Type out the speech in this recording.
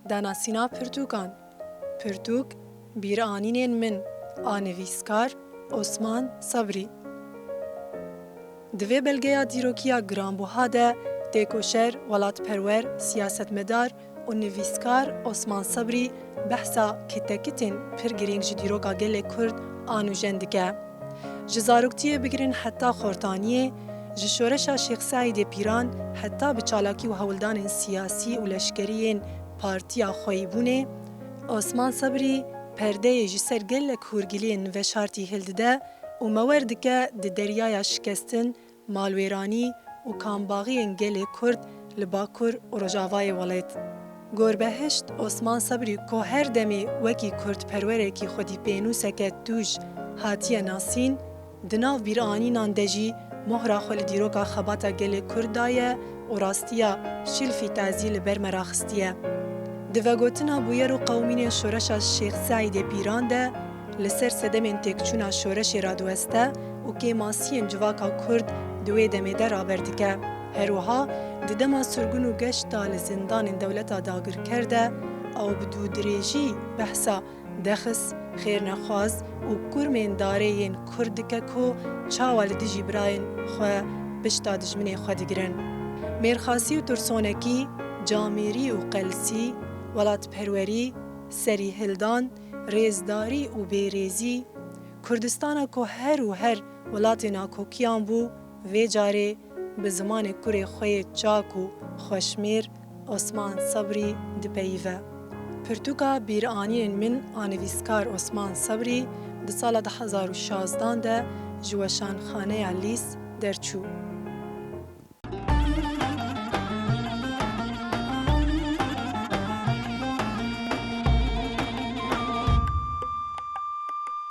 داناسینا پرتوکان. پرتوک بیرانینین من آنویسکار عثمان صبری. دوی بلگه دیروکیا گرانبوها ده تکوشر ولات پرور سیاستمدار و نویسکار عثمان صبری بحثا کتکتین پرگرینگ جدیروکا گل کرد آنو جندکه. جزاروکتیه بگرین حتی خورتانیه جشورشا شیخ سعید پیران حتی بچالاکی و هولدان سیاسی و لشکریین پارتیا خویبونه عثمان صبری پرده جسر گل کورگیلین و شارتی هلده و موردکه ده دریای شکستن مالویرانی و کامباغی گل کرد لباکور و رجاوای ولایت. گوربهشت عثمان صبری که هر دمی وکی کرد پروره کی خودی پینوسه که توش هاتیه ناسین دناو بیرانی ناندجی مهرا خل دیروکا خباتا گل کردایه و راستیا شلفی تازی لبر مراخستیه. دوگوتنا بویر و قومین شورش شیخ سعید پیران ده لسر سدمین تکچونا شورش رادوسته و که ماسین جواکا کرد دوی دمی در آبردکه. هروها ددما سرگون و گشتا لزندان دولتا داگر کرده او بدو دریجی بحثا دخس خیر نخواز و کرمین دارین کردکه کو چاوال دیجی براین خواه بشتا دجمنی خواه دیگرن. میرخاسی و ترسونکی، جامیری و قلسی، ولات پروری، سری هلدان، ریزداری و بیریزی، کردستان که هر و هر ولات ناکوکیان بو و جاره به زمان کره خوی چاک و خوشمیر عثمان صبری دپیوه. پرتوکا بیرانین من آنویسکار عثمان صبری ده سال 2016 ده جوشان خانه لیس درچو.